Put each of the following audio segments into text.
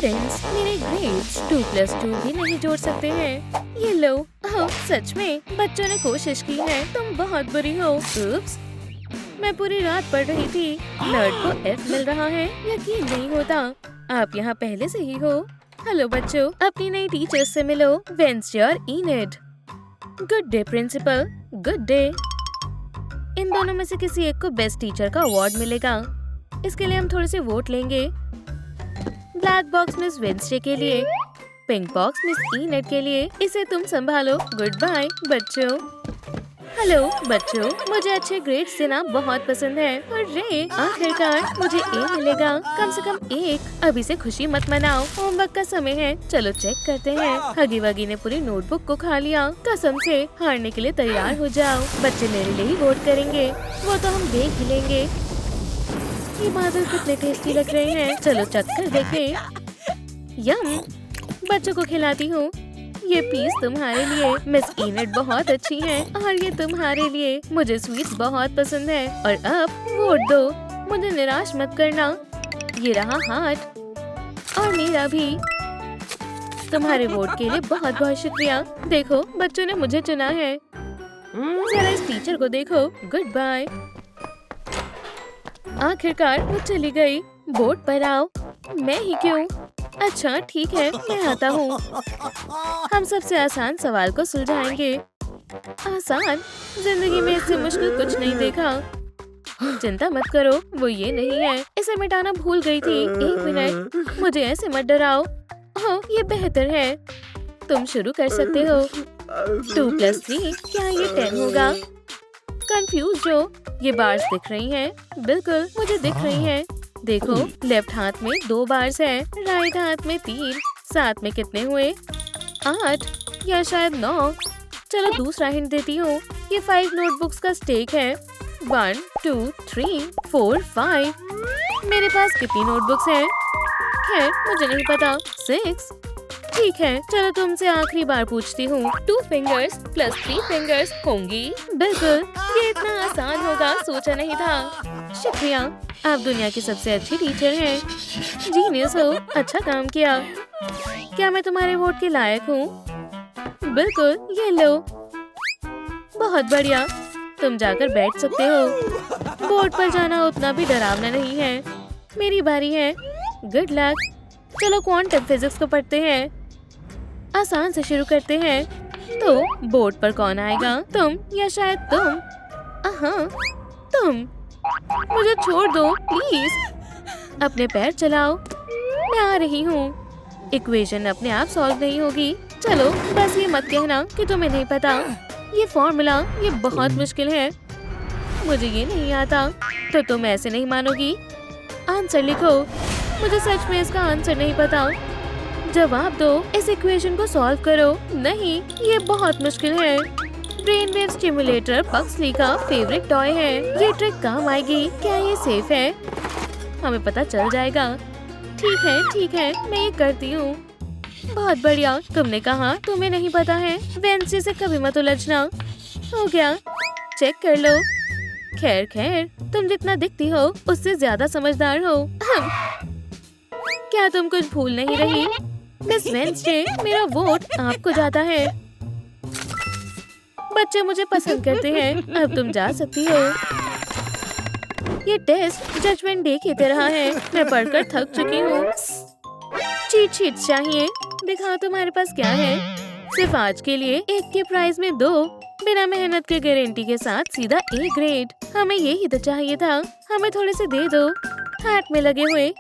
Students, मेरे grades 2+2 भी नहीं जोड़ सकते हैं। ये लो। ओह, सच में बच्चों ने कोशिश की है। तुम बहुत बुरी हो। उप्स, मैं पूरी रात पढ़ रही थी। नर्ड को F मिल रहा है, यकीन नहीं होता। आप यहाँ पहले से ही हो। हेलो बच्चों, अपनी नई टीचर्स से मिलो, वेंसडे और Enid. Good day principal. Good day. इन दोनों में से किसी एक को बेस्ट टीचर का अवार्ड मिलेगा। इसके लिए हम थोड़े से वोट लेंगे। ब्लैक बॉक्स मिस वेंसडे के लिए, पिंक बॉक्स मिस इनेड के लिए। इसे तुम संभालो। गुड बाय बच्चों। हेलो बच्चों, मुझे अच्छे ग्रेड्स देना बहुत पसंद है। और रे, आखिरकार मुझे ए मिलेगा, कम से कम एक। अभी से खुशी मत मनाओ, होमवर्क का समय है। चलो चेक करते हैं। हगी वगी ने पूरी नोटबुक को खा लिया। कसम से हारने के लिए तैयार हो जाओ। बच्चे मेरे लिए ही वोट करेंगे, वो तो हम देख ही लेंगे। ये बादल कितने टेस्टी लग रहे हैं। चलो चक्कर देखें। यम, बच्चों को खिलाती हूँ। ये पीस तुम्हारे लिए। मिस इनेड बहुत अच्छी है। और ये तुम्हारे लिए। मुझे स्वीट्स बहुत पसंद है। और अब वोट दो, मुझे निराश मत करना। ये रहा हार्ट। और मेरा भी। तुम्हारे वोट के लिए बहुत बहुत शुक्रिया। देखो, बच्चों ने मुझे चुना है। जरा इस टीचर को देखो। Goodbye. आखिरकार वो चली गई। बोर्ड पर आओ। मैं ही क्यों? अच्छा ठीक है, मैं आता हूँ। हम सबसे आसान सवाल को सुलझाएंगे। आसान? जिंदगी में इससे मुश्किल कुछ नहीं देखा। चिंता मत करो, वो ये नहीं है। इसे मिटाना भूल गई थी। एक मिनट, मुझे ऐसे मत डराओ। ओह, ये बेहतर है। तुम शुरू कर सकते हो। 2+3, क्या ये 10 होगा? कंफ्यूज हो। ये बार्स दिख रही हैं? बिल्कुल, मुझे दिख रही हैं। देखो, लेफ्ट हाथ में 2 बार्स है, राइट हाथ में 3। साथ में कितने हुए? 8 या शायद 9। चलो दूसरा हिंट देती हूँ। ये 5 नोटबुक्स का स्टेक है। 1 2 3 4 5। मेरे पास कितनी नोटबुक्स हैं? खैर, मुझे नहीं पता। 6। ठीक है, चलो तुमसे आखिरी बार पूछती हूँ। 2 फिंगर्स + 3 फिंगर्स होंगी? बिल्कुल, ये इतना आसान होगा सोचा नहीं था। शुक्रिया, आप दुनिया की सबसे अच्छी टीचर हैं। जीनियस हो, अच्छा काम किया। क्या मैं तुम्हारे वोट के लायक हूँ? बिल्कुल, ये लो। बहुत बढ़िया, तुम जाकर बैठ सकते हो। बोर्ड पर जाना उतना भी डरावना नहीं है। मेरी बारी है। Good luck. चलो क्वांटम फिजिक्स को पढ़ते हैं। आसान से शुरू करते हैं। तो बोर्ड पर कौन आएगा? तुम या शायद तुम? हाँ, तुम। मुझे छोड़ दो प्लीज। अपने पैर चलाओ। मैं आ रही हूँ। इक्वेशन अपने आप सॉल्व नहीं होगी। चलो, बस ये मत कहना कि तुम्हें नहीं पता। ये फॉर्मूला, ये बहुत मुश्किल है। मुझे ये नहीं आता। तो तुम ऐसे नहीं मानोगी। आंसर लिखो। मुझे सच में इसका आंसर नहीं पता। जवाब दो। इस इक्वेशन को सॉल्व करो। नहीं, ये बहुत मुश्किल है। ब्रेन वेव स्टिमुलेटर पक्सली का फेवरेट टॉय है। ये ट्रिक काम आएगी। क्या ये सेफ है? हमें पता चल जाएगा। ठीक है, मैं ये करती हूँ। बहुत बढ़िया, तुमने कहा तुम्हें नहीं पता है। वेंसडे से कभी मत उलझना। हो गया, चेक कर लो। खैर, तुम जितना दिखती हो उससे ज्यादा समझदार हो। क्या तुम कुछ भूल नहीं रही? मिस वेंसडे, मेरा वोट आपको जाता है। बच्चे मुझे पसंद करते हैं। अब तुम जा सकती हो। ये टेस्ट जजमेंट डे की तरह है। मैं पढ़कर थक चुकी हूँ। चीट शीट चाहिए। दिखाओ तुम्हारे पास क्या है। सिर्फ आज के लिए 1 के प्राइस में 2। बिना मेहनत के गारंटी के साथ सीधा A ग्रेड। हमें यही तो चाहिए था। हमें थोड़े से दे दो। हाथ में लगे हुए।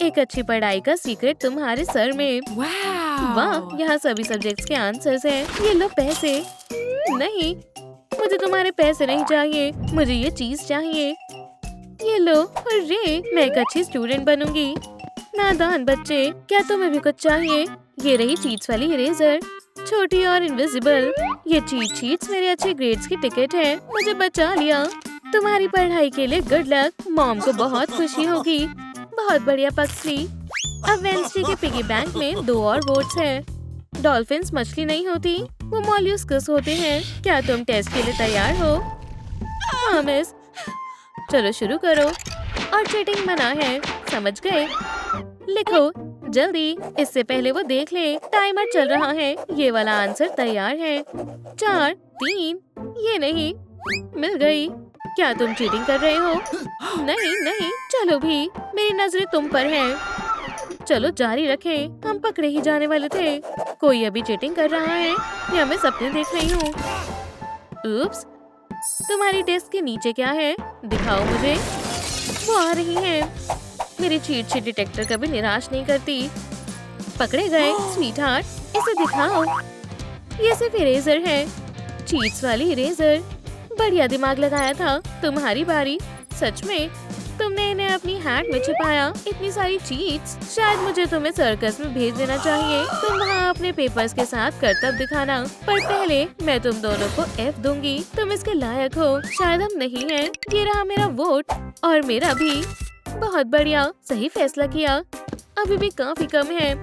एक अच्छी पढ़ाई का सीक्रेट तुम्हारे सर में। वाह, यहाँ सभी सब्जेक्ट्स के आंसर्स हैं। ये लो पैसे। नहीं, मुझे तुम्हारे पैसे नहीं चाहिए। मुझे ये चीज चाहिए। ये लो। अरे, मैं एक अच्छी स्टूडेंट बनूंगी। नादान बच्चे, क्या तुम्हें भी कुछ चाहिए? ये रही चीट्स वाली इरेजर, छोटी और इनविजिबल। ये चीट शीट्स मेरे अच्छे ग्रेड्स की टिकट है। मुझे बचा लिया। तुम्हारी पढ़ाई के लिए गुड लक। मॉम को बहुत खुशी होगी। बहुत बढ़िया पक्सली। अब वेंसडे के पिगी बैंक में 2 और वोट्स हैं। डॉल्फिन्स मछली नहीं होती, वो मॉल्यूस्कस होते हैं। क्या तुम टेस्ट के लिए तैयार हो? हाँ मिस। चलो शुरू करो। और चीटिंग मना है, समझ गए? लिखो, जल्दी, इससे पहले वो देख ले। टाइमर चल रहा है। ये वाला आंसर तैयार है। 4, 3, ये नहीं, मिल गई। क्या तुम चीटिंग कर रहे हो? नहीं नहीं, चलो भी, मेरी नजरें तुम पर हैं। चलो जारी रखें, हम पकड़े ही जाने वाले थे। कोई अभी चीटिंग कर रहा है या मैं सपने देख रही हूँ? उप्स, तुम्हारी डेस्क के नीचे क्या है? दिखाओ मुझे। वो आ रही है। मेरी चीट शीट डिटेक्टर कभी निराश नहीं करती। पकड़े गए स्वीटहार्ट, इसे दिखाओ। ये सिर्फ इरेजर है, चीट्स वाली इरेजर। बढ़िया दिमाग लगाया था। तुम्हारी बारी। सच में तुमने इन्हें अपनी हैट में छिपाया। इतनी सारी चीट्स। शायद मुझे तुम्हें सर्कस में भेज देना चाहिए। तुम वहाँ अपने पेपर्स के साथ करतब दिखाना, पर पहले मैं तुम दोनों को F दूंगी। तुम इसके लायक हो। शायद हम नहीं हैं। ये रहा मेरा वोट, और मेरा भी। बहुत बढ़िया, सही फैसला किया। अभी भी काफी कम है।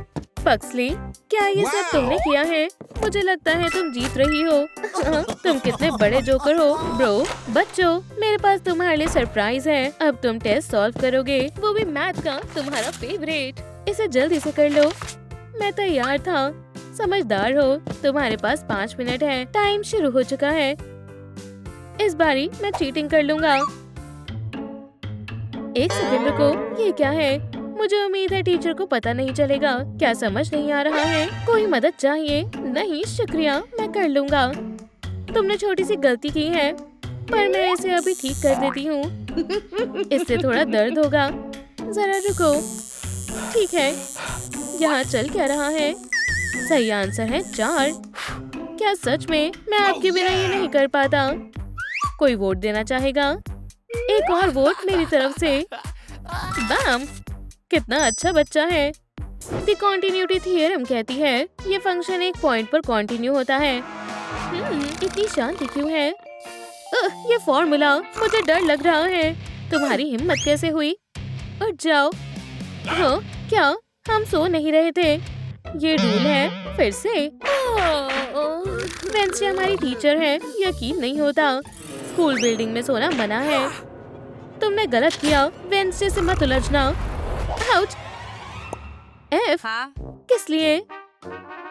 पक्सली, क्या ये सब तुमने किया है? मुझे लगता है तुम जीत रही हो। तुम कितने बड़े जोकर हो ब्रो। बच्चों, मेरे पास तुम्हारे लिए सरप्राइज है। अब तुम टेस्ट सॉल्व करोगे, वो भी मैथ का, तुम्हारा फेवरेट। इसे जल्दी से कर लो। मैं तैयार था। समझदार हो। तुम्हारे पास 5 मिनट है। टाइम शुरू हो चुका है। इस बारी मैं चीटिंग कर लूंगा। 1 सेकंड रुको, ये क्या है? मुझे उम्मीद है टीचर को पता नहीं चलेगा। क्या समझ नहीं आ रहा है? कोई मदद चाहिए? नहीं शुक्रिया, मैं कर लूंगा। तुमने छोटी सी गलती की है, पर मैं इसे अभी ठीक कर देती हूँ। इससे थोड़ा दर्द होगा। जरा रुको। ठीक है, यहाँ चल क्या रहा है? सही आंसर है 4। क्या सच में मैं आपके बिना ये नहीं कर पाता? कोई वोट देना चाहेगा? एक और वोट मेरी तरफ से। बैम, कितना अच्छा बच्चा है। द कॉन्टिन्यूटी थ्योरम कहती है ये फंक्शन एक पॉइंट पर कंटिन्यू होता है। इतनी शांति क्यों है? ये फॉर्मूला, मुझे डर लग रहा है। तुम्हारी हिम्मत कैसे हुई? उठ जाओ। हाँ, क्या हम सो नहीं रहे थे? ये रूल है। फिर से वेंसडे हमारी टीचर है। यकीन नहीं होता। स्कूल बिल्डिंग में सोना मना है। तुमने गलत किया। वेंसडे से मत उलझना। आउच। F? किस लिए?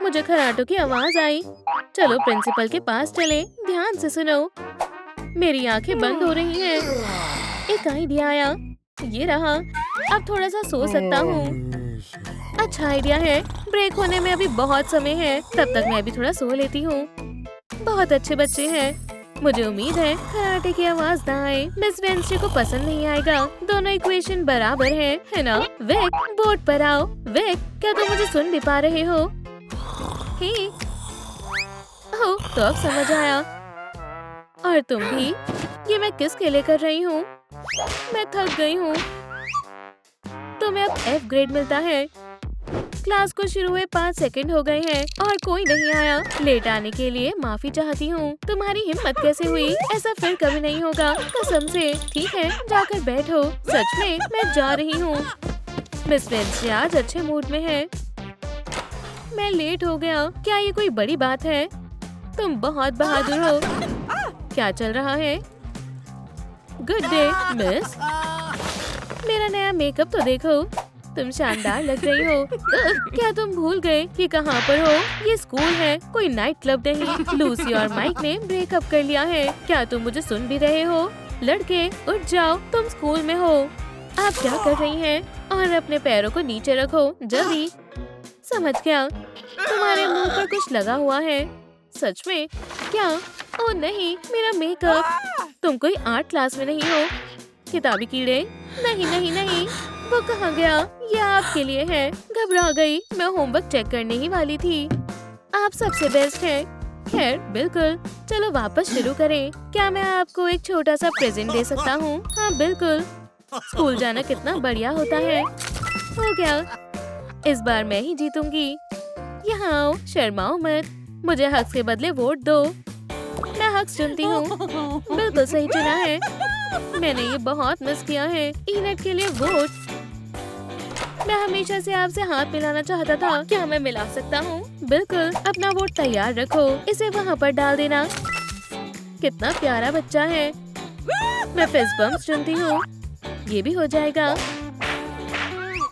मुझे खराटों की आवाज आई। चलो प्रिंसिपल के पास चले। ध्यान से सुनो। मेरी आंखें बंद हो रही हैं। एक आइडिया आया। ये रहा। अब थोड़ा सा सो सकता हूँ। अच्छा आइडिया है। ब्रेक होने में अभी बहुत समय है। तब तक मैं भी थोड़ा सो लेती हूँ। बहुत अच्छे बच्चे हैं। मुझे उम्मीद है कराटे की आवाज ना आए। मिस वेंसडे को पसंद नहीं आएगा। दोनों इक्वेशन बराबर है ना? विक, बोर्ड पर आओ। विक, क्या तुम मुझे सुन भी पा रहे हो? हे, हो तो अब समझ आया। और तुम भी। ये मैं किसके लिए कर रही हूँ? मैं थक गई हूँ। तुम्हें अब F ग्रेड मिलता है। क्लास को शुरू हुए 5 सेकंड हो गए हैं और कोई नहीं आया। लेट आने के लिए माफी चाहती हूँ। तुम्हारी हिम्मत कैसे हुई? ऐसा फिर कभी नहीं होगा, कसम से। ठीक है, जाकर बैठो। सच में मैं जा रही हूँ। मिस वेंसडे आज अच्छे मूड में है। मैं लेट हो गया। क्या ये कोई बड़ी बात है? तुम बहुत बहादुर हो। क्या चल रहा है? Good day miss. मेरा नया मेकअप तो देखो। तुम शानदार लग रही हो। क्या तुम भूल गए कि कहाँ पर हो? ये स्कूल है, कोई नाइट क्लब नहीं। लूसी और माइक ने ब्रेकअप कर लिया है। क्या तुम मुझे सुन भी रहे हो? लड़के उठ जाओ, तुम स्कूल में हो। आप क्या कर रही हैं? और अपने पैरों को नीचे रखो, जल्दी। समझ गया। तुम्हारे मुंह पर कुछ लगा हुआ है। सच में? क्या? ओह नहीं, मेरा मेकअप। तुम कोई आर्ट क्लास में नहीं हो। किताबी कीड़े। नहीं नहीं नहीं, वो कहाँ गया? ये आपके लिए है। घबरा गई। मैं होमवर्क चेक करने ही वाली थी। आप सबसे बेस्ट हैं। खैर बिल्कुल। चलो वापस शुरू करें। क्या मैं आपको एक छोटा सा प्रेजेंट दे सकता हूँ? हाँ बिल्कुल। स्कूल जाना कितना बढ़िया होता है। हो गया। इस बार मैं ही जीतूंगी। यहाँ आओ, शर्माओ मत। मुझे हक्स के बदले वोट दो। मैं हक्स चुनती हूँ। बिल्कुल सही चुना है। मैंने ये बहुत मिस किया है। इनट के लिए वोट। मैं हमेशा से आपसे हाथ मिलाना चाहता था। क्या मैं मिला सकता हूँ? बिल्कुल। अपना वोट तैयार रखो। इसे वहाँ पर डाल देना। कितना प्यारा बच्चा है। मैं फिस्ट बम्स चुनती हूँ। ये भी हो जाएगा।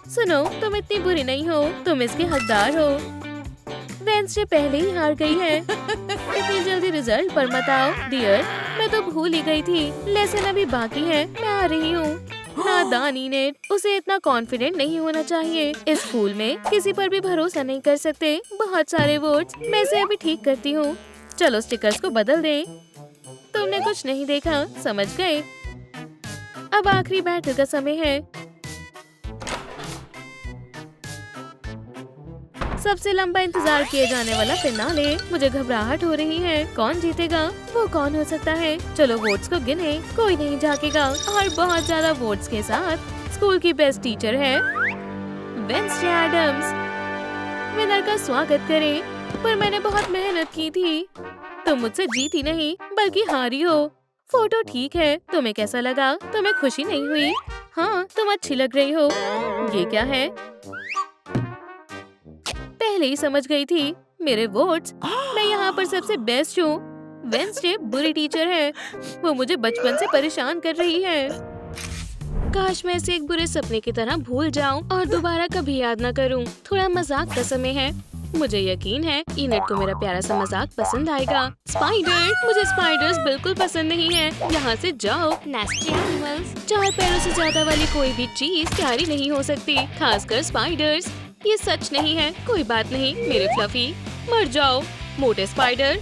सुनो, तुम इतनी बुरी नहीं हो, तुम इसके हकदार हो। वेंसडे पहले ही हार गई है। इतनी जल्दी रिजल्ट पर मत आओ डियर, मैं तो भूल ही गई थी। लेसन अभी बाकी है, मैं आ रही हूँ। नादान इनेट, उसे इतना कॉन्फिडेंट नहीं होना चाहिए। इस स्कूल में किसी पर भी भरोसा नहीं कर सकते। बहुत सारे वोट्स, मैं इसे अभी ठीक करती हूँ। चलो स्टिकर्स को बदल दें। तुमने कुछ नहीं देखा, समझ गए। अब आखिरी बैटल का समय है। सबसे लंबा इंतजार किए जाने वाला फिनाले। मुझे घबराहट हो रही है। कौन जीतेगा? वो कौन हो सकता है? चलो वोट्स को गिने, कोई नहीं झाकेगा। और बहुत ज्यादा वोट्स के साथ स्कूल की बेस्ट टीचर है वेंसडे एडम्स। विनर का स्वागत करें। पर मैंने बहुत मेहनत की थी। तुम मुझसे जीती नहीं बल्कि हारी हो। फोटो ठीक है, तुम्हें कैसा लगा? तुम्हें खुशी नहीं हुई? हाँ, तुम अच्छी लग रही हो। ये क्या है? पहले ही समझ गई थी। मेरे वोट्स, मैं यहाँ पर सबसे बेस्ट हूँ। वेंसडे बुरी टीचर है। वो मुझे बचपन से परेशान कर रही है। काश मैं इसे एक बुरे सपने की तरह भूल जाऊं और दोबारा कभी याद न करूं। थोड़ा मजाक का समय है। मुझे यकीन है इनेट को मेरा प्यारा सा मजाक पसंद आएगा। स्पाइडर, मुझे स्पाइडर्स बिल्कुल पसंद नहीं है। यहाँ से जाओ। नेस्टी एनिमल्स। 4 पैरों से ज्यादा वाली कोई भी चीज प्यारी नहीं हो सकती, खासकर स्पाइडर्स। ये सच नहीं है। कोई बात नहीं मेरे फ्लफी, मर जाओ मोटे स्पाइडर।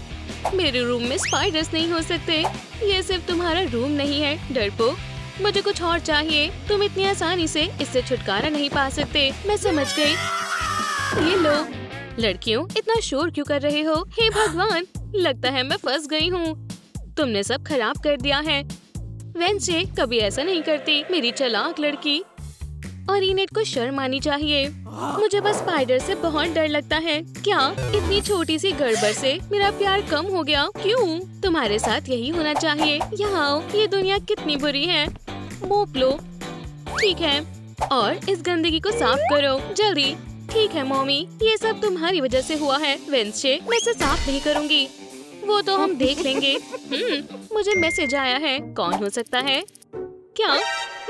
मेरे रूम में स्पाइडर्स नहीं हो सकते। ये सिर्फ तुम्हारा रूम नहीं है डरपोक। मुझे कुछ और चाहिए। तुम इतनी आसानी से इससे छुटकारा नहीं पा सकते। मैं समझ गई। ये लो। लड़कियों, इतना शोर क्यों कर रहे हो? हे भगवान, लगता है मैं फंस गई हूँ। तुमने सब खराब कर दिया है। वेंसडे कभी ऐसा नहीं करती, मेरी चालाक लड़की। और इनेट को शर्म आनी चाहिए। मुझे बस स्पाइडर से बहुत डर लगता है। क्या इतनी छोटी सी गड़बड़ से मेरा प्यार कम हो गया? क्यों? तुम्हारे साथ यही होना चाहिए। यहाँ आओ, ये दुनिया कितनी बुरी है। मोप लो। ठीक है, और इस गंदगी को साफ करो जल्दी। ठीक है मॉमी, ये सब तुम्हारी वजह से हुआ है। वेंसडे, मैं इसे साफ नहीं करूँगी। वो तो हम देख लेंगे। मुझे मैसेज आया है। कौन हो सकता है? क्या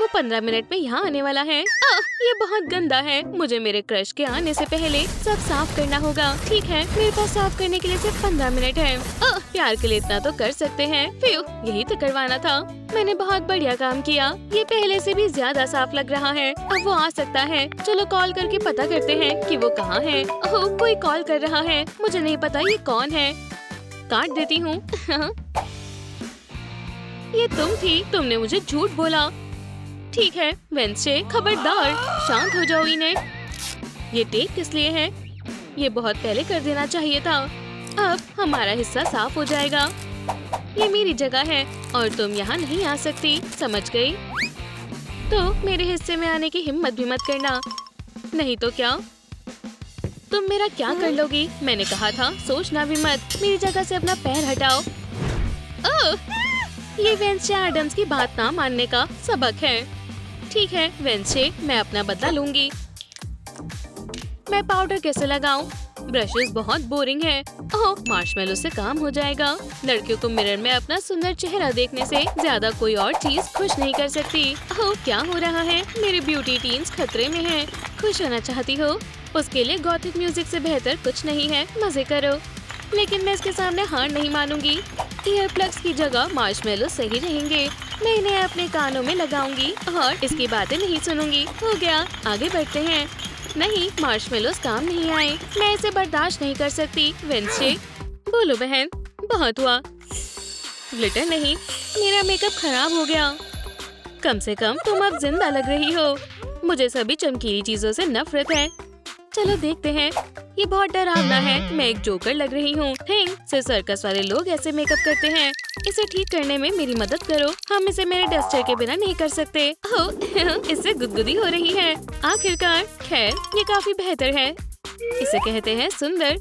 वो 15 मिनट में यहाँ आने वाला है? ये बहुत गंदा है। मुझे मेरे क्रश के आने से पहले सब साफ करना होगा। ठीक है, मेरे पास साफ करने के लिए सिर्फ 15 मिनट है। प्यार के लिए इतना तो कर सकते हैं। फ्यू, यही तो करवाना था। मैंने बहुत बढ़िया काम किया। ये पहले से भी ज्यादा साफ लग रहा है। अब वो आ सकता है। चलो कॉल करके पता करते हैं कि वो कहाँ है। ओह, कोई कॉल कर रहा है। मुझे नहीं पता ये कौन है। काट देती हूँ। ये तुम थी। तुमने मुझे झूठ बोला। ठीक है वेंसडे, खबरदार, शांत हो जाओ इनेट। ये टेप किस लिए है? ये बहुत पहले कर देना चाहिए था। अब हमारा हिस्सा साफ हो जाएगा। ये मेरी जगह है और तुम यहाँ नहीं आ सकती, समझ गई? तो मेरे हिस्से में आने की हिम्मत भी मत करना, नहीं तो क्या? तुम मेरा क्या कर लोगी? मैंने कहा था सोचना भी मत। मेरी जगह से अपना पैर हटाओ। ये वेंसडे एडम्स की बात ना मानने का सबक है। ठीक है वेंसडे, मैं अपना बदला लूंगी। मैं पाउडर कैसे लगाऊं? ब्रशेस बहुत बोरिंग है। ओह, मार्शमेलो से काम हो जाएगा। लड़कियों को मिरर में अपना सुंदर चेहरा देखने से ज्यादा कोई और चीज खुश नहीं कर सकती। ओह, क्या हो रहा है? मेरे ब्यूटी टीन्स खतरे में हैं। खुश होना चाहती हो? उसके लिए गॉथिक म्यूजिक से बेहतर कुछ नहीं है। मजे करो। लेकिन मैं इसके सामने हार नहीं मानूंगी। ईयर प्लग्स की जगह मार्शमेलो सही रहेंगे। मैं इन्हें अपने कानों में लगाऊंगी और इसकी बातें नहीं सुनूंगी। हो गया, आगे बढ़ते हैं। नहीं, मार्शमेलोस काम नहीं आए। मैं इसे बर्दाश्त नहीं कर सकती। वेंसडे, बोलो बहन, बहुत हुआ। ग्लिटर नहीं, मेरा मेकअप खराब हो गया। कम से कम तुम अब जिंदा लग रही हो। मुझे सभी चमकीली चीजों से नफरत है। चलो देखते हैं। ये बहुत डरावना है। मैं एक जोकर लग रही हूँ। सिर्फ सर्कस वाले लोग ऐसे मेकअप करते हैं। इसे ठीक करने में मेरी मदद करो। हम इसे मेरे डस्टर के बिना नहीं कर सकते। इससे गुदगुदी हो रही है। आखिरकार, खैर, ये काफी बेहतर है। इसे कहते हैं सुंदर।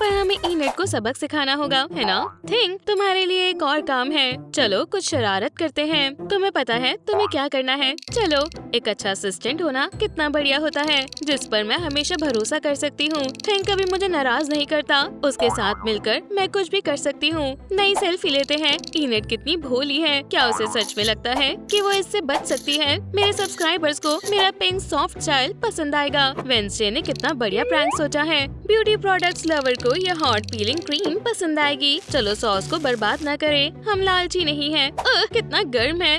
पर हमें इनेट को सबक सिखाना होगा, है ना? थिंक तुम्हारे लिए एक और काम है। चलो कुछ शरारत करते हैं। तुम्हें पता है तुम्हें क्या करना है? चलो, एक अच्छा असिस्टेंट होना कितना बढ़िया होता है, जिस पर मैं हमेशा भरोसा कर सकती हूँ। थिंक कभी मुझे नाराज नहीं करता। उसके साथ मिलकर मैं कुछ भी कर सकती हूँ। नई सेल्फी लेते हैं। इनेट कितनी भोली है। क्या उसे सच में लगता है कि वो इससे बच सकती है? मेरे सब्सक्राइबर्स को मेरा पिंक सॉफ्ट स्टाइल पसंद आएगा। वेंसडे ने कितना बढ़िया प्रैंक सोचा है। ब्यूटी प्रोडक्ट्स लवर को यह हॉट पीलिंग क्रीम पसंद आएगी। चलो सॉस को बर्बाद न करें, हम लालची नहीं हैं। कितना गर्म है।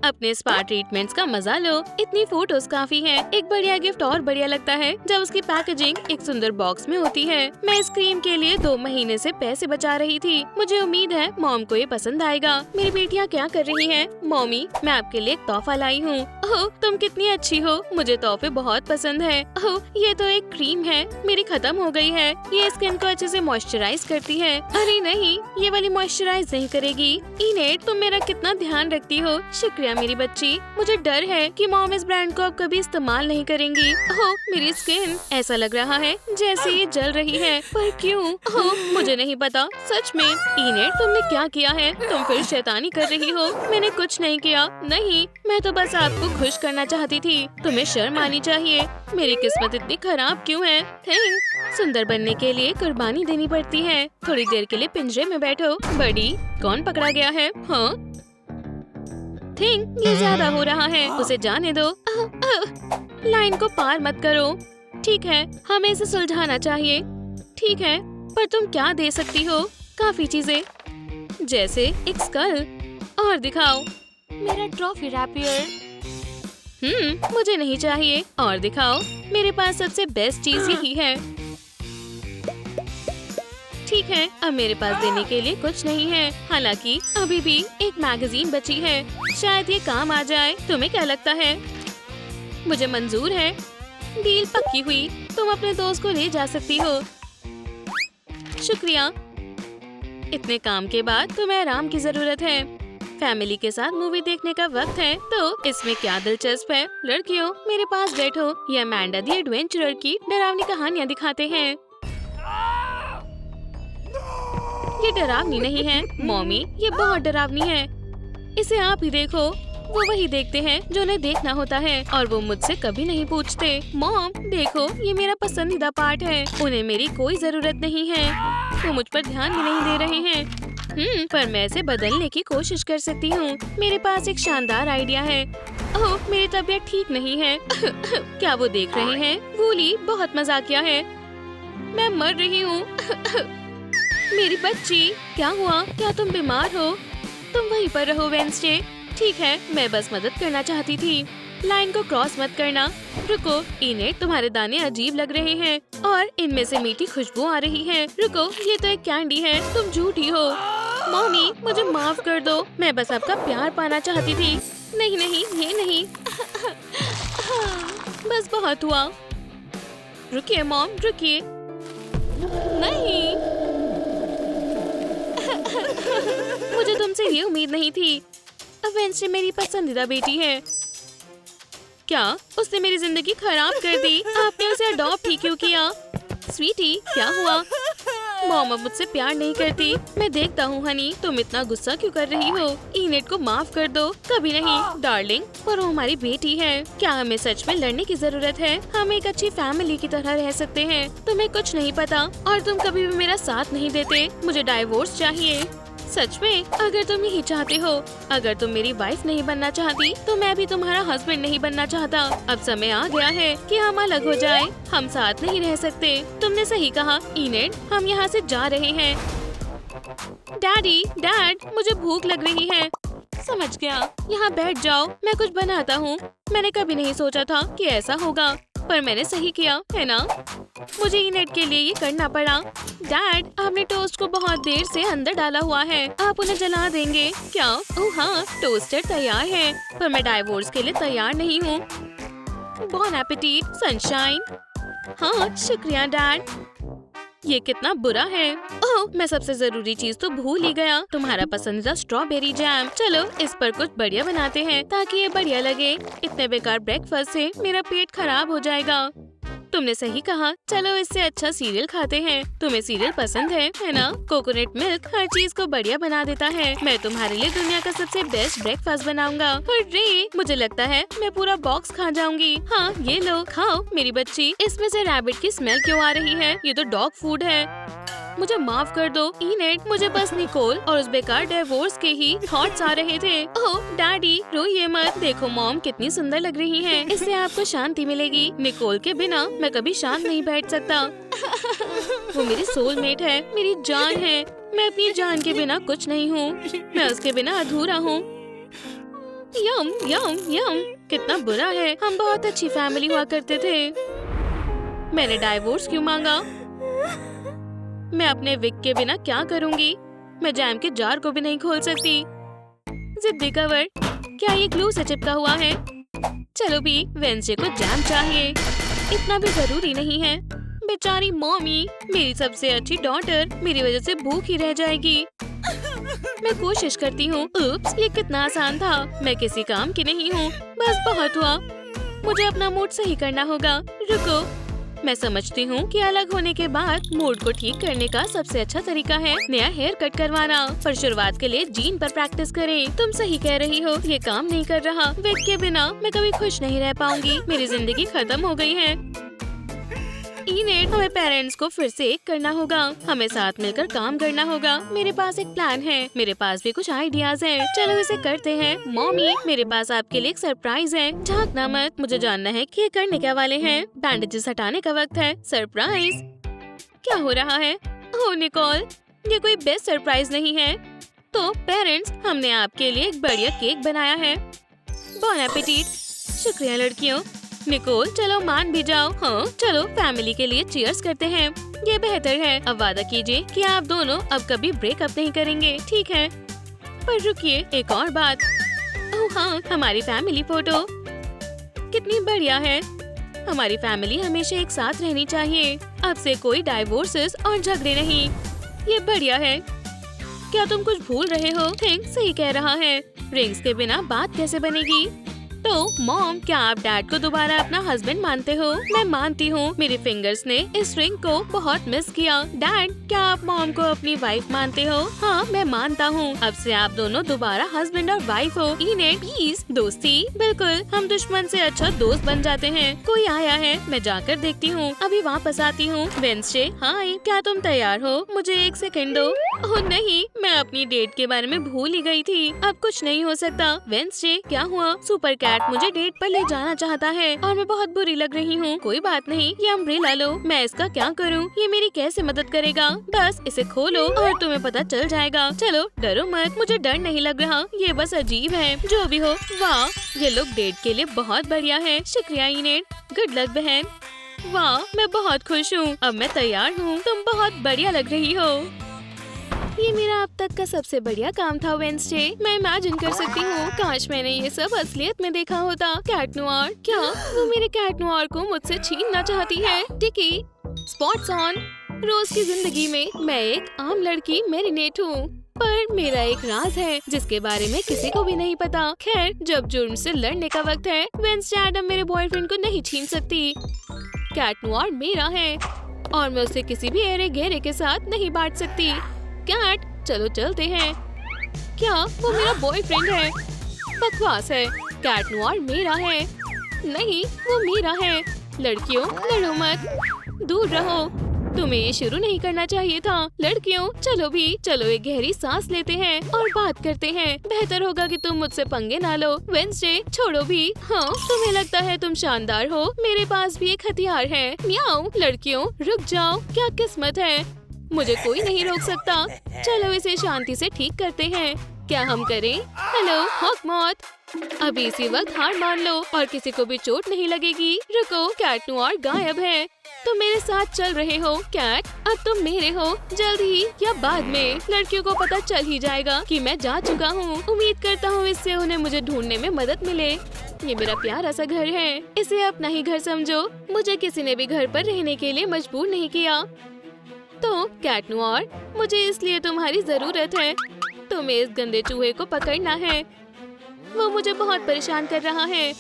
अपने स्पा ट्रीटमेंट्स का मजा लो। इतनी फोटोज काफी है। एक बढ़िया गिफ्ट और बढ़िया लगता है जब उसकी पैकेजिंग एक सुंदर बॉक्स में होती है। मैं इस क्रीम के लिए 2 महीने से पैसे बचा रही थी। मुझे उम्मीद है मॉम को ये पसंद आएगा। मेरी बेटियाँ क्या कर रही हैं? मॉमी, मैं आपके लिए एक तोहफा लाई हूँ। ओह, तुम कितनी अच्छी हो। मुझे तोहफे बहुत पसंद है। ओह, ये तो एक क्रीम है। मेरी खत्म हो गई है। ये स्किन को अच्छे से मॉइस्चराइज करती है। अरे नहीं, ये वाली मॉइस्चराइज नहीं करेगी। इनेट, तुम मेरा कितना ध्यान रखती हो। शुक्रिया मेरी बच्ची। मुझे डर है कि मॉम इस ब्रांड को अब कभी इस्तेमाल नहीं करेंगी। ओह, मेरी स्किन ऐसा लग रहा है जैसे ये जल रही है। पर क्यों? ओह, मुझे नहीं पता। सच में इनेट, तुमने क्या किया है? तुम फिर शैतानी कर रही हो। मैंने कुछ नहीं किया। नहीं, मैं तो बस आपको खुश करना चाहती थी। तुम्हें शर्म आनी चाहिए। मेरी किस्मत इतनी खराब क्यों है? थिंक, सुंदर बनने के लिए कुर्बानी देनी पड़ती है। थोड़ी देर के लिए पिंजरे में बैठो। बड़ी, कौन पकड़ा गया है? हाँ? थिंक, ये ज्यादा हो रहा है। उसे जाने दो। लाइन को पार मत करो। ठीक है, हमें इसे सुलझाना चाहिए। ठीक है, पर तुम क्या दे सकती हो? काफी चीजें, जैसे एक स्कल। और दिखाओ। मेरा ट्रॉफी रैपियर। मुझे नहीं चाहिए। और दिखाओ। मेरे पास सबसे बेस्ट चीज यही है। ठीक है, अब मेरे पास देने के लिए कुछ नहीं है। हालांकि अभी भी एक मैगजीन बची है। शायद ये काम आ जाए। तुम्हें क्या लगता है? मुझे मंजूर है। डील पक्की हुई। तुम अपने दोस्त को ले जा सकती हो। शुक्रिया। इतने काम के बाद तुम्हें आराम की जरूरत है। फैमिली के साथ मूवी देखने का वक्त है, तो इसमें क्या दिलचस्प है? लड़कियों, मेरे पास बैठो। ये अमेंडा दी एडवेंचरर की डरावनी कहानियाँ दिखाते हैं। ये डरावनी नहीं है मॉमी, ये बहुत डरावनी है। इसे आप ही देखो। वो वही देखते हैं जो उन्हें देखना होता है, और वो मुझसे कभी नहीं पूछते। मॉम, देखो, ये मेरा पसंदीदा पार्ट है। उन्हें मेरी कोई जरूरत नहीं है। वो मुझ पर ध्यान भी नहीं दे रहे हैं। पर मैं इसे बदलने की कोशिश कर सकती हूँ। मेरे पास एक शानदार आइडिया है। ओह, मेरी तबीयत ठीक नहीं है। क्या वो देख रहे हैं? वूली बहुत मजाकिया है। मैं मर रही हूँ। मेरी बच्ची, क्या हुआ? क्या तुम बीमार हो? तुम वहीं पर रहो वेंसडे। ठीक है, मैं बस मदद करना चाहती थी। लाइन को क्रॉस मत करना। रुको, इनेट, तुम्हारे दाने अजीब लग रहे हैं और इनमें से मीठी खुशबू आ रही है। रुको, ये तो एक कैंडी है। तुम झूठी हो। मॉमी, मुझे माफ कर दो। मैं बस आपका प्यार पाना चाहती थी। नहीं नहीं, ये नहीं। बस बहुत हुआ। रुकिए मॉम, रुकिए। नहीं। मुझे तुमसे ये उम्मीद नहीं थी। वेंसडे मेरी पसंदीदा बेटी है। क्या उसने मेरी जिंदगी खराब कर दी? आपने उसे अडॉप्ट ही क्यों किया? स्वीटी, क्या हुआ? मॉम अब मुझसे प्यार नहीं करती। मैं देखता हूँ हनी, तुम इतना गुस्सा क्यों कर रही हो? इनेट को माफ कर दो। कभी नहीं डार्लिंग, पर वो हमारी बेटी है। क्या हमें सच में लड़ने की जरूरत है? हम एक अच्छी फैमिली की तरह रह सकते हैं। तुम्हें कुछ नहीं पता और तुम कभी भी मेरा साथ नहीं देते। मुझे डाइवोर्स चाहिए। सच में? अगर तुम यही चाहते हो, अगर तुम मेरी वाइफ नहीं बनना चाहती, तो मैं भी तुम्हारा हस्बैंड नहीं बनना चाहता। अब समय आ गया है कि हम अलग हो जाएं। हम साथ नहीं रह सकते। तुमने सही कहा इनेट, हम यहाँ से जा रहे हैं। डैडी, डैड, मुझे भूख लग रही है। समझ गया, यहाँ बैठ जाओ, मैं कुछ बनाता हूँ। मैंने कभी नहीं सोचा था कि ऐसा होगा, पर मैंने सही किया, है ना? मुझे इनेट के लिए ये करना पड़ा। डैड, आपने टोस्ट को बहुत देर से अंदर डाला हुआ है। आप उन्हें जला देंगे क्या? ओह हाँ, टोस्टर तैयार है, पर मैं डाइवोर्स के लिए तैयार नहीं हूँ। बॉन एपेटिट, सनशाइन। हाँ, शुक्रिया डैड। ये कितना बुरा है। ओह, मैं सबसे जरूरी चीज तो भूल ही गया, तुम्हारा पसंदीदा स्ट्रॉबेरी जैम। चलो इस पर कुछ बढ़िया बनाते हैं ताकि ये बढ़िया लगे। इतने बेकार ब्रेकफास्ट से मेरा पेट खराब हो जाएगा। तुमने सही कहा। चलो इससे अच्छा सीरियल खाते हैं। तुम्हें सीरियल पसंद है ना? कोकोनट मिल्क हर चीज को बढ़िया बना देता है। मैं तुम्हारे लिए दुनिया का सबसे बेस्ट ब्रेकफास्ट बनाऊंगा। अरे मुझे लगता है मैं पूरा बॉक्स खा जाऊंगी। हाँ ये लो खाओ मेरी बच्ची। इसमें से रैबिट की स्मेल क्यों आ रही है? ये तो डॉग फूड है। मुझे माफ कर दो इनेट, मुझे बस निकोल और उस बेकार डिवोर्स के ही थॉट्स आ रहे थे। ओह डैडी रोइए मत, देखो मॉम कितनी सुंदर लग रही हैं। इससे आपको शांति मिलेगी। निकोल के बिना मैं कभी शांत नहीं बैठ सकता। वो मेरी सोलमेट है, मेरी जान है। मैं अपनी जान के बिना कुछ नहीं हूँ। मैं उसके बिना अधूरा हूँ। यम यम यम, कितना बुरा है। हम बहुत अच्छी फैमिली हुआ करते थे। मैंने डाइवोर्स क्यों मांगा? मैं अपने विक के बिना क्या करूंगी? मैं जैम के जार को भी नहीं खोल सकती। जिद्दी कवर, क्या ये ग्लू से चिपका हुआ है? चलो भी, वेंसडे को जैम चाहिए। इतना भी जरूरी नहीं है। बेचारी मॉमी, मेरी सबसे अच्छी डॉटर, मेरी वजह से भूखी रह जाएगी। मैं कोशिश करती हूँ। उप्स, ये कितना आसान था। मैं किसी काम की नहीं हूँ। बस बहुत हुआ। मुझे अपना मूड सही करना होगा। रुको, मैं समझती हूँ कि अलग होने के बाद मूड को ठीक करने का सबसे अच्छा तरीका है नया हेयर कट करवाना। पर शुरुआत के लिए जीन पर प्रैक्टिस करें। तुम सही कह रही हो, ये काम नहीं कर रहा। विग के बिना मैं कभी खुश नहीं रह पाऊंगी। मेरी जिंदगी खत्म हो गई है। इनेट, हमें पेरेंट्स को फिर से एक करना होगा। हमें साथ मिलकर काम करना होगा। मेरे पास एक प्लान है। मेरे पास भी कुछ आइडियाज हैं। चलो इसे करते हैं। मॉमी, मेरे पास आपके लिए एक सरप्राइज है। झांकना मत, मुझे जानना है कि ये करने क्या वाले हैं। बैंडेजेस हटाने का वक्त है। सरप्राइज क्या हो रहा है? ओह निकोल, ये कोई बेस्ट सरप्राइज नहीं है। तो पेरेंट्स, हमने आपके लिए एक बढ़िया केक बनाया है। बॉन एपेटिट। शुक्रिया लड़कियों। निकोल, चलो मान भी जाओ। हाँ चलो, फैमिली के लिए चीयर्स करते हैं। ये बेहतर है। अब वादा कीजिए कि आप दोनों अब कभी ब्रेकअप नहीं करेंगे, ठीक है? पर रुकिए, एक और बात। ओह हाँ, हमारी फैमिली फोटो कितनी बढ़िया है। हमारी फैमिली हमेशा एक साथ रहनी चाहिए। अब से कोई डाइवोर्सेस और झगड़े नहीं। ये बढ़िया है। क्या तुम कुछ भूल रहे हो? थिंक सही कह रहा है। रिंग्स के बिना बात कैसे बनेगी? तो मॉम, क्या आप डैड को दोबारा अपना हस्बैंड मानते हो? मैं मानती हूँ। मेरे फिंगर्स ने इस रिंग को बहुत मिस किया। डैड, क्या आप मॉम को अपनी वाइफ मानते हो? हाँ मैं मानता हूँ। अब से आप दोनों दोबारा हस्बैंड और वाइफ हो। इनेट, प्लीज। दोस्ती? बिल्कुल, हम दुश्मन से अच्छा दोस्त बन जाते हैं। कोई आया है, मैं जाकर देखती हूँ। अभी वापस आती हूँ। वेंसडे, हाय, क्या तुम तैयार हो? मुझे एक सेकंड दो। ओह नहीं, मैं अपनी डेट के बारे में भूल ही गई थी। अब कुछ नहीं हो सकता। वेंसडे, क्या हुआ? सुपर कैट मुझे डेट पर ले जाना चाहता है और मैं बहुत बुरी लग रही हूँ। कोई बात नहीं, ये अम्ब्रेला लो। मैं इसका क्या करूँ? ये मेरी कैसे मदद करेगा? बस इसे खोलो और तुम्हें पता चल जाएगा। चलो डरो मत, मुझे डर नहीं लग रहा। ये बस अजीब है। जो भी हो, वाह, ये लुक डेट के लिए बहुत बढ़िया है। शुक्रिया इनेट। गुड लक बहन। वाह, मैं बहुत खुश हूँ। अब मैं तैयार हूँ। तुम बहुत बढ़िया लग रही हो। ये मेरा अब तक का सबसे बढ़िया काम था वेंसडे। मैं इमेजिन कर सकती हूँ, काश मैंने ये सब असलियत में देखा होता। कैट नोयर, क्या वो मेरे कैट नोयर को मुझसे छीनना चाहती है? टिकी, स्पॉट्स ऑन। रोज की जिंदगी में मैं एक आम लड़की मैरिनेट हूँ, पर मेरा एक राज है जिसके बारे में किसी को भी नहीं पता। खैर, जब जुर्म से लड़ने का वक्त है, वेंसडे एडम मेरे बॉयफ्रेंड को नहीं छीन सकती। कैट नोयर मेरा है और मैं उसे किसी भी एरे गहरे के साथ नहीं बांट सकती। कैट, चलो चलते हैं। क्या वो मेरा बॉयफ्रेंड है? बकवास है। कैट नोयर मेरा है। नहीं, वो मेरा है। लड़कियों, लड़ो मत, दूर रहो। तुम्हें ये शुरू नहीं करना चाहिए था। लड़कियों, चलो भी, चलो एक गहरी सांस लेते हैं और बात करते हैं। बेहतर होगा कि तुम मुझसे पंगे ना लो। वेंसडे, छोड़ो भी। हाँ, तुम्हें लगता है तुम शानदार हो? मेरे पास भी एक हथियार है। म्याऊ। लड़कियों, रुक जाओ। क्या किस्मत है, मुझे कोई नहीं रोक सकता। चलो इसे शांति से ठीक करते हैं। क्या हम करें? हेलो हॉक मॉथ, अभी इसी वक्त हार मान लो और किसी को भी चोट नहीं लगेगी। रुको, कैट नोयर गायब है। तुम मेरे साथ चल रहे हो कैट? अब तुम मेरे हो। जल्द ही या बाद में लड़कियों को पता चल ही जाएगा कि मैं जा चुका हूँ। उम्मीद करता हूँ इससे उन्हें मुझे ढूंढने में मदद मिले। ये मेरा प्यारा सा घर है, इसे अपना ही घर समझो। मुझे किसी ने भी घर पर रहने के लिए मजबूर नहीं किया। तो कैट नोयर, मुझे इसलिए तुम्हारी जरूरत है। तुम्हें इस गंदे चूहे को पकड़ना है। वो मुझे बहुत परेशान कर रहा है।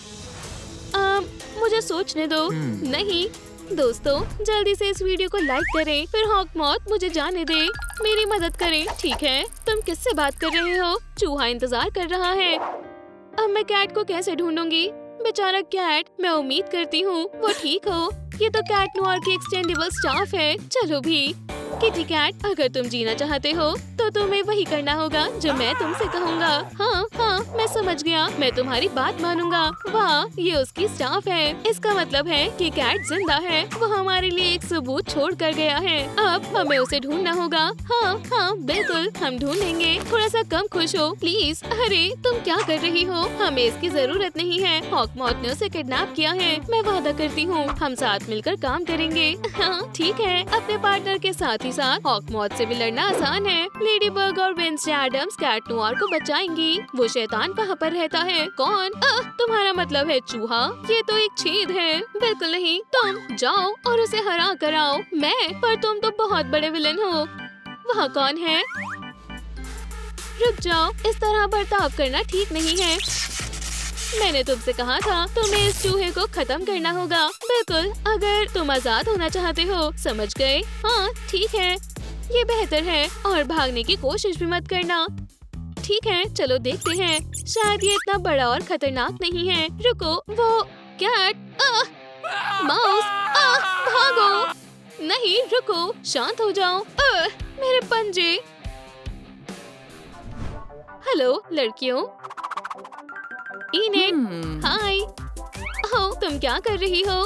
मुझे सोचने दो। नहीं, दोस्तों जल्दी से इस वीडियो को लाइक करें, फिर हॉकमॉथ मुझे जाने दे, मेरी मदद करें। ठीक है, तुम किससे बात कर रहे हो? चूहा इंतजार कर रहा है। अब मैं कैट को कैसे ढूंढूंगी? बेचारा कैट, मैं उम्मीद करती हूँ वो ठीक हो। ये तो कैट नोयर की एक्सटेंडेबल स्टाफ है। चलो भी किटी कैट, अगर तुम जीना चाहते हो तो तुम्हें वही करना होगा जो मैं तुमसे कहूँगा। हाँ हाँ, मैं समझ गया, मैं तुम्हारी बात मानूंगा। वाह, ये उसकी स्टाफ है। इसका मतलब है कि कैट जिंदा है। वो हमारे लिए एक सबूत छोड़ कर गया है। अब हमें उसे ढूंढना होगा। हाँ हाँ बिल्कुल, हम ढूंढेंगे। थोड़ा सा कम खुश हो प्लीज। अरे तुम क्या कर रही हो? हमें इसकी जरूरत नहीं है। हॉकमॉथ ने उसे किडनैप किया है। मैं वादा करती हूँ हम साथ मिलकर काम करेंगे। हाँ ठीक है, अपने पार्टनर के साथ ही साथ हॉकमॉथ से भी लड़ना आसान है। लेडीबग और वेडनेसडे एडम्स कैट नोयर को बचाएंगी। वो शैतान कहाँ पर रहता है? कौन? तुम्हारा मतलब है चूहा? ये तो एक छेद है। बिल्कुल नहीं, तुम जाओ और उसे हरा कर आओ। मैं? पर तुम तो बहुत बड़े विलन हो। वहाँ कौन है? रुक जाओ, इस तरह बर्ताव करना ठीक नहीं है। मैंने तुमसे कहा था तुम्हें इस चूहे को खत्म करना होगा। बिल्कुल, अगर तुम आजाद होना चाहते हो। समझ गए? हाँ ठीक है, ये बेहतर है। और भागने की कोशिश भी मत करना। ठीक है, चलो देखते हैं। शायद ये इतना बड़ा और खतरनाक नहीं है। रुको, वो कैट। माउस, भागो। नहीं रुको, शांत हो जाओ। मेरे पंजे। हेलो लड़कियों। इनेट, हाय। ओह, तुम क्या कर रही हो?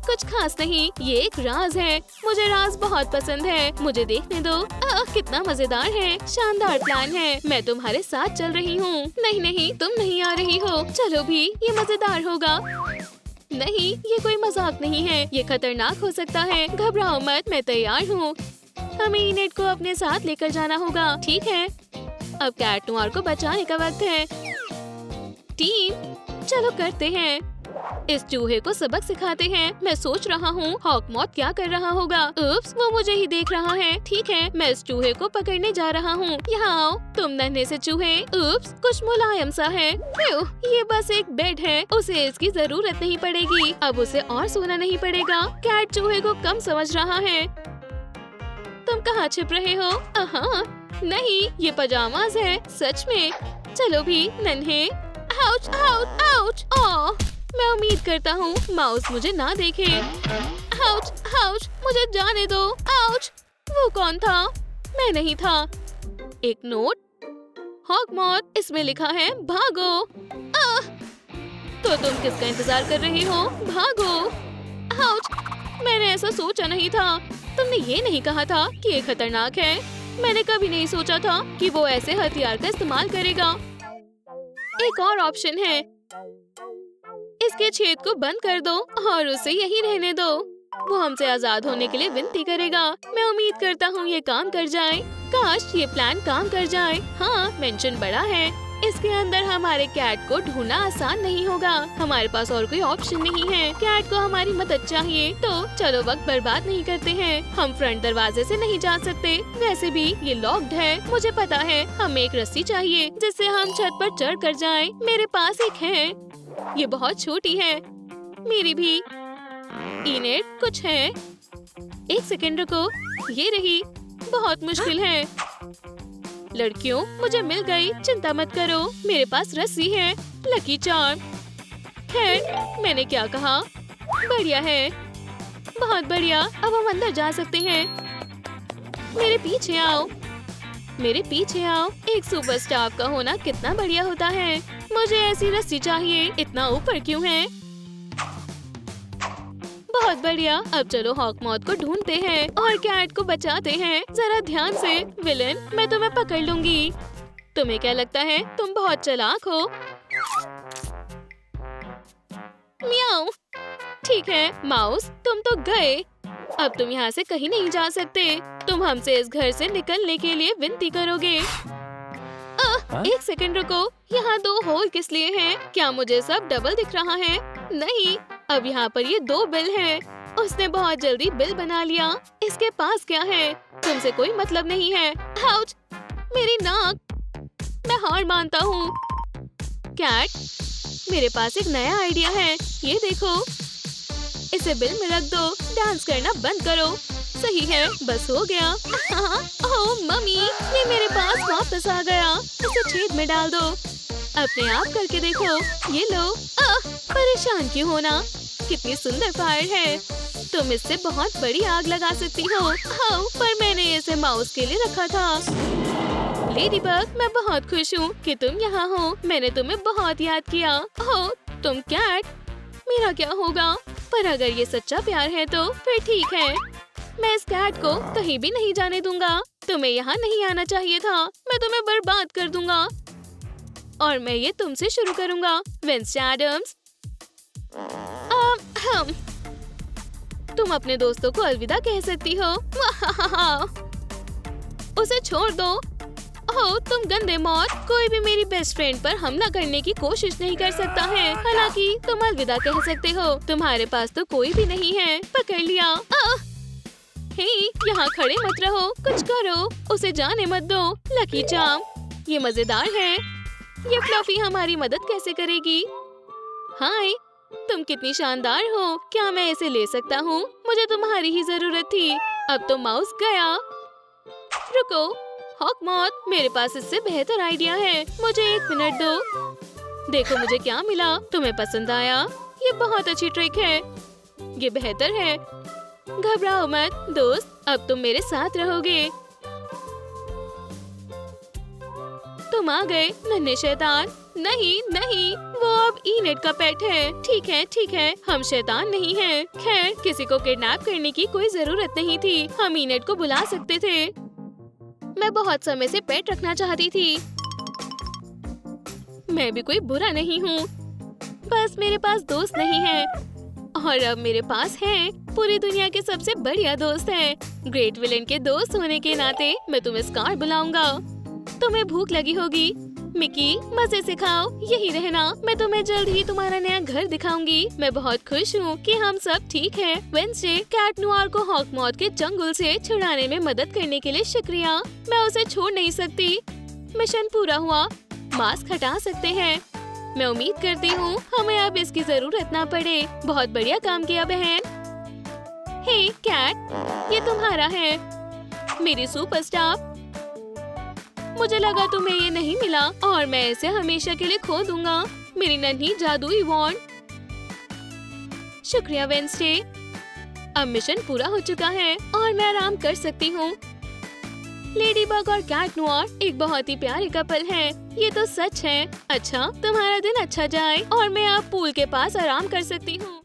कुछ खास नहीं, ये एक राज है। मुझे राज बहुत पसंद है। मुझे देखने दो। कितना मजेदार है। शानदार प्लान है। मैं तुम्हारे साथ चल रही हूँ। नहीं नहीं, तुम नहीं आ रही हो। चलो भी, ये मजेदार होगा। नहीं, ये कोई मजाक नहीं है। ये खतरनाक हो सकता है। घबराओ मत, मैं तैयार हूँ। हमें इनेट को अपने साथ लेकर जाना होगा। ठीक है, अब कैट नोयर को बचाने का वक्त है। टीम, चलो करते हैं। इस चूहे को सबक सिखाते हैं। मैं सोच रहा हूँ हॉकमॉथ क्या कर रहा होगा। उप्स, वो मुझे ही देख रहा है। ठीक है, मैं इस चूहे को पकड़ने जा रहा हूँ। यहाँ आओ तुम नन्हे से चूहे। उप्स, कुछ मुलायम सा है। ये बस एक बेड है, उसे इसकी जरूरत नहीं पड़ेगी। अब उसे और सोना नहीं पड़ेगा। कैट चूहे को कम समझ रहा है। तुम कहाँ छिप रहे हो? नहीं, ये पजामाज है। सच में? चलो भी नन्हे। Ouch, ouch, ouch. मैं उम्मीद करता हूँ माउस मुझे ना देखे। आउच, आउच, मुझे जाने दो। आउच, वो कौन था? मैं नहीं था। एक नोट। हॉकमॉथ, इसमें लिखा है भागो। तो तुम किसका इंतजार कर रही हो? भागो। आउच, मैंने ऐसा सोचा नहीं था। तुमने ये नहीं कहा था कि ये खतरनाक है। मैंने कभी नहीं सोचा था कि वो ऐसे हथियार का इस्तेमाल करेगा। एक और ऑप्शन है। इसके छेद को बंद कर दो और उसे यहीं रहने दो। वो हमसे आजाद होने के लिए विनती करेगा। मैं उम्मीद करता हूँ ये काम कर जाए। काश ये प्लान काम कर जाए। हाँ, मेंशन बड़ा है। इसके अंदर हमारे कैट को ढूंढना आसान नहीं होगा। हमारे पास और कोई ऑप्शन नहीं है। कैट को हमारी मदद चाहिए। तो चलो वक्त बर्बाद नहीं करते हैं। हम फ्रंट दरवाजे से नहीं जा सकते। वैसे भी ये लॉक्ड है। मुझे पता है, हमें एक रस्सी चाहिए जिससे हम छत पर चढ़ कर जाएं। मेरे पास एक है। ये बहुत छोटी है। मेरी भी। इनेट, कुछ है? एक सेकंड रुको, ये रही। बहुत मुश्किल है। लड़कियों, मुझे मिल गई। चिंता मत करो, मेरे पास रस्सी है। Lucky charm. खैर, मैंने क्या कहा? बढ़िया है, बहुत बढ़िया। अब हम अंदर जा सकते हैं। मेरे पीछे आओ, मेरे पीछे आओ। एक सुपरस्टार का होना कितना बढ़िया होता है। मुझे ऐसी रस्सी चाहिए। इतना ऊपर क्यों है? बहुत बढ़िया। अब चलो हॉकमॉथ को ढूंढते हैं और कैट को बचाते हैं। जरा ध्यान से। विलन, मैं तुम्हें पकड़ लूंगी। तुम्हें क्या लगता है तुम बहुत चालाक हो? म्याऊ। ठीक है माउस, तुम तो गए। अब तुम यहाँ से कहीं नहीं जा सकते। तुम हमसे इस घर से निकलने के लिए विनती करोगे। एक सेकंड रुको, यहाँ 2 होल किस लिए हैं? क्या मुझे सब डबल दिख रहा है? नहीं, अब यहाँ पर ये 2 बिल हैं। उसने बहुत जल्दी बिल बना लिया। इसके पास क्या है? तुमसे कोई मतलब नहीं है। आउच, मेरी नाक। मैं हार मानता हूँ। कैट, मेरे पास एक नया आइडिया है। ये देखो, इसे बिल में रख दो। डांस करना बंद करो। सही है, बस हो गया। ओह मम्मी, ये मेरे पास वापस आ गया। इसे छेद में डाल दो। अपने आप करके देखो। ये लो। परेशान क्यों होना? कितनी सुंदर फायर है। तुम इससे बहुत बड़ी आग लगा सकती हो। पर मैंने इसे माउस के लिए रखा था। लेडीबग, मैं बहुत खुश हूँ कि तुम यहाँ हो। मैंने तुम्हें बहुत याद किया। ओह, तुम कैट। मेरा क्या होगा? पर अगर ये सच्चा प्यार है तो फिर ठीक है। मैं इस कैट को कहीं भी नहीं जाने दूंगा। तुम्हें यहाँ नहीं आना चाहिए था। मैं तुम्हें बर्बाद कर दूंगा। और मैं ये तुमसे शुरू करूंगा, वेडनेसडे एडम्स। तुम अपने दोस्तों को अलविदा कह सकती हो। उसे छोड़ दो। ओह, तुम गंदे मौत। कोई भी मेरी बेस्ट फ्रेंड पर हमला करने की कोशिश नहीं कर सकता है। हालांकि तुम अलविदा कह सकते हो। तुम्हारे पास तो कोई भी नहीं है। पकड़ लिया। हे, यहाँ खड़े मत रहो, कुछ करो। उसे जाने मत दो। लकी चार्म, ये मजेदार है। ये फ्लफी हमारी मदद कैसे करेगी? हाय, तुम कितनी शानदार हो। क्या मैं इसे ले सकता हूँ? मुझे तुम्हारी ही जरूरत थी। अब तो माउस गया। रुको, हॉकमॉथ, मेरे पास इससे बेहतर आइडिया है। मुझे 1 मिनट दो। देखो मुझे क्या मिला। तुम्हें पसंद आया? ये बहुत अच्छी ट्रिक है। ये बेहतर है। घबराओ मत दोस्त, अब तुम मेरे साथ रहोगे। तुम आ गए नन्हे शैतान। नहीं नहीं, वो अब इनेट का पेट है। ठीक है, हम शैतान नहीं हैं। खैर, किसी को किडनैप करने की कोई जरूरत नहीं थी। हम इनेट को बुला सकते थे। मैं बहुत समय से पेट रखना चाहती थी। मैं भी कोई बुरा नहीं हूँ। बस मेरे पास दोस्त नहीं है। और अब मेरे पास है। पूरी दुनिया के सबसे बढ़िया दोस्त है। ग्रेट विलेन के दोस्त होने के नाते मैं तुम्हें स्कार बुलाऊंगा। तुम्हें भूख लगी होगी। मिकी, मजे से खाओ, यही रहना। मैं तुम्हें जल्द ही तुम्हारा नया घर दिखाऊंगी। मैं बहुत खुश हूँ कि हम सब ठीक हैं। वेडनेसडे, कैट नोयर को हॉकमॉथ के चंगुल से छुड़ाने में मदद करने के लिए शुक्रिया। मैं उसे छोड़ नहीं सकती। मिशन पूरा हुआ। मास्क हटा सकते हैं। मैं उम्मीद करती हूँ हमें अब इसकी जरूरत ना पड़े। बहुत बढ़िया काम किया बहन। हे कैट, ये तुम्हारा है। मेरी सुपरस्टार। मुझे लगा तुम्हें ये नहीं मिला और मैं इसे हमेशा के लिए खो दूंगा। मेरी नन्ही जादुई वॉन्ड। शुक्रिया वेडनेसडे। अब मिशन पूरा हो चुका है और मैं आराम कर सकती हूँ। लेडीबग और कैट नोयर एक बहुत ही प्यारे कपल हैं। ये तो सच है। अच्छा, तुम्हारा दिन अच्छा जाए और मैं अब पूल के पास आराम कर सकती हूँ।